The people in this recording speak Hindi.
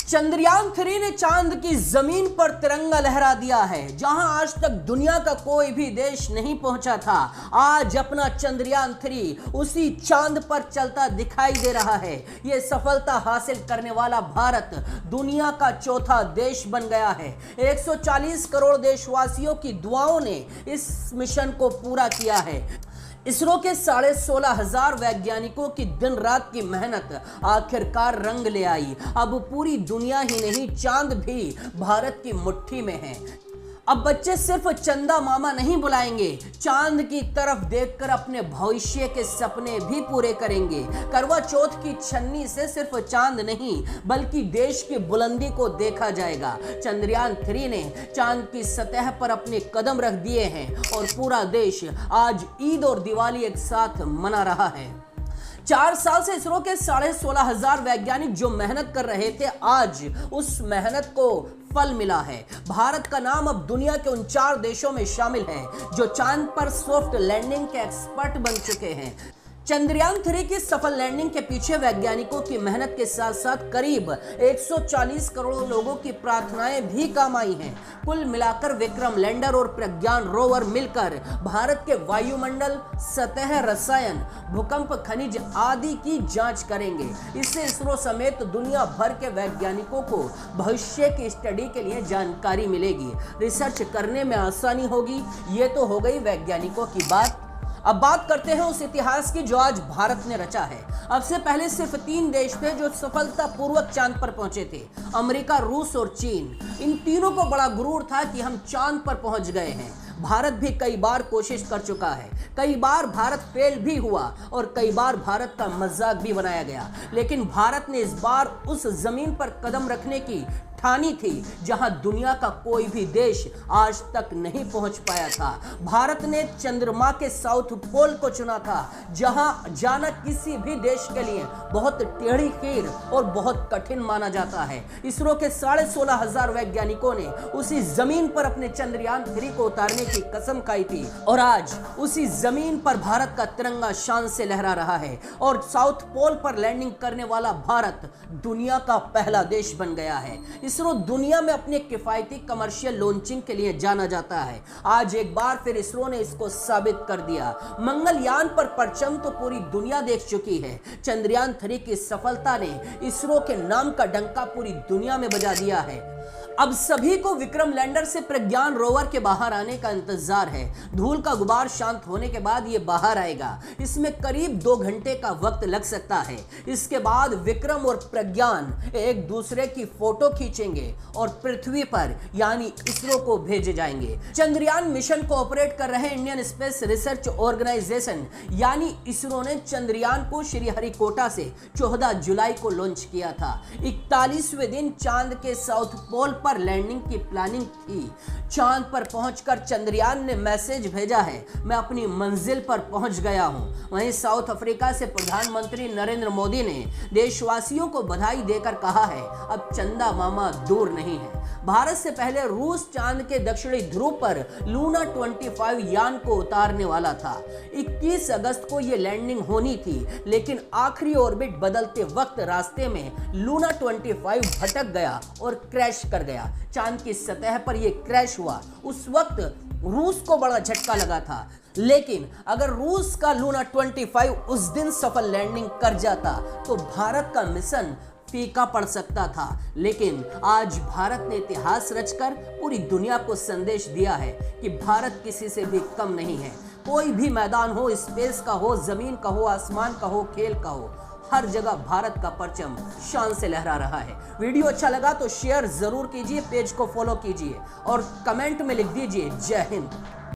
चंद्रयान 3 ने चांद की जमीन पर तिरंगा लहरा दिया है। जहां आज तक दुनिया का कोई भी देश नहीं पहुंचा था, आज अपना चंद्रयान 3 उसी चांद पर चलता दिखाई दे रहा है। यह सफलता हासिल करने वाला भारत दुनिया का चौथा देश बन गया है। 140 करोड़ देशवासियों की दुआओं ने इस मिशन को पूरा किया है। इसरो के 16,500 वैज्ञानिकों की दिन रात की मेहनत आखिरकार रंग ले आई। अब पूरी दुनिया ही नहीं, चांद भी भारत की मुट्ठी में है। अब बच्चे सिर्फ चंदा मामा नहीं बुलाएंगे, चांद की तरफ देखकर अपने भविष्य के सपने भी पूरे करेंगे। करवा चौथ की छन्नी से सिर्फ चांद नहीं बल्कि देश की बुलंदी को देखा जाएगा। चंद्रयान 3 ने चांद की सतह पर अपने कदम रख दिए हैं और पूरा देश आज ईद और दिवाली एक साथ मना रहा है। 4 साल से इसरो के 16,500 वैज्ञानिक जो मेहनत कर रहे थे, आज उस मेहनत को फल मिला है। भारत का नाम अब दुनिया के उन 4 देशों में शामिल है जो चांद पर सॉफ्ट लैंडिंग के एक्सपर्ट बन चुके हैं। चंद्रयान 3 की सफल लैंडिंग के पीछे वैज्ञानिकों की मेहनत के साथ साथ करीब 140 करोड़ लोगों की प्रार्थनाएं भी काम आई हैं। कुल मिलाकर विक्रम लैंडर और प्रज्ञान रोवर मिलकर भारत के वायुमंडल, सतह, रसायन, भूकंप, खनिज आदि की जांच करेंगे। इससे इसरो समेत दुनिया भर के वैज्ञानिकों को भविष्य की स्टडी के लिए जानकारी मिलेगी, रिसर्च करने में आसानी होगी। ये तो हो गई वैज्ञानिकों की बात। अब बात करते हैं उस इतिहास की जो आज भारत ने रचा है। अब से पहले सिर्फ 3 देश थे जो सफलतापूर्वक चांद पर पहुंचे थे, अमेरिका, रूस और चीन। इन तीनों को बड़ा गुरूर था कि हम चांद पर पहुंच गए हैं। भारत भी कई बार कोशिश कर चुका है, कई बार भारत फेल भी हुआ और कई बार भारत का मजाक भी बनाया गया, लेकिन भारत ने इस बार उस जमीन पर कदम रखने की ठानी थी जहां दुनिया का कोई भी देश आज तक नहीं पहुंच पाया था। भारत ने चंद्रमा के साउथ पोल को चुना था, जहां जाना किसी भी देश के लिए बहुत टेढ़ी खीर और बहुत कठिन माना जाता है। इसरो के 16,500 वैज्ञानिकों ने उसी जमीन पर अपने चंद्रयान 3 को उतारने की कसम खाई थी और आज उसी जमीन पर भारत का तिरंगा शान से लहरा रहा है और साउथ पोल पर लैंडिंग करने वाला भारत दुनिया का पहला देश बन गया है। इसरो दुनिया में अपने किफायती कमर्शियल लॉन्चिंग के लिए जाना जाता है। आज एक बार फिर इसरो ने इसको साबित कर दिया। मंगलयान पर परचम तो पूरी दुनिया देख चुकी है। चंद्रयान 3 की सफलता ने इसरो के नाम का डंका पूरी दुनिया में बजा दिया है। अब सभी को विक्रम लैंडर से प्रज्ञान रोवर के बाहर आने का इंतजार है। धूल का गुबार शांत होने के बाद ये बाहर आएगा। इसमें करीब 2 घंटे का वक्त लग सकता है। इसके बाद विक्रम और प्रज्ञान एक दूसरे की फोटो खींचेंगे और पृथ्वी पर यानी इसरो को भेजे जाएंगे। चंद्रयान मिशन को ऑपरेट कर रहे इंडियन स्पेस रिसर्च ऑर्गेनाइजेशन यानी इसरो ने चंद्रयान को श्रीहरिकोटा से 14 जुलाई को लॉन्च किया था। 41वें दिन चांद के साउथ पोल पर लैंडिंग की प्लानिंग थी। चांद पर पहुंचकर चंद्रयान ने मैसेज भेजा है, मैं अपनी मंजिल पर पहुंच गया हूं। वहीं साउथ अफ्रीका से प्रधानमंत्री नरेंद्र मोदी ने देशवासियों को बधाई देकर कहा है, अब चंदा मामा दूर नहीं है। भारत से पहले रूस चांद के दक्षिणी ध्रुव पर लूना 25 यान को उतारने वाला था। 21 अगस्त को यह लैंडिंग होनी थी, लेकिन आखिरी ऑर्बिट बदलते वक्त रास्ते में लूना 25 भटक गया और क्रैश कर गया। चांद की सतह पर यह क्रैश हुआ। उस वक्त रूस को बड़ा झटका लगा था, लेकिन अगर रूस का लूना 25 उस दिन सफल लैंडिंग कर जाता तो भारत का मिशन फीका पड़ सकता था। लेकिन आज भारत ने इतिहास रचकर पूरी दुनिया को संदेश दिया है कि भारत किसी से भी कम नहीं है। कोई भी मैदान हो, स्पेस का हो, जमीन का हो, आसमान का हो, खेल का हो, हर जगह भारत का परचम शान से लहरा रहा है। वीडियो अच्छा लगा तो शेयर जरूर कीजिए, पेज को फॉलो कीजिए और कमेंट में लिख दीजिए जय हिंद।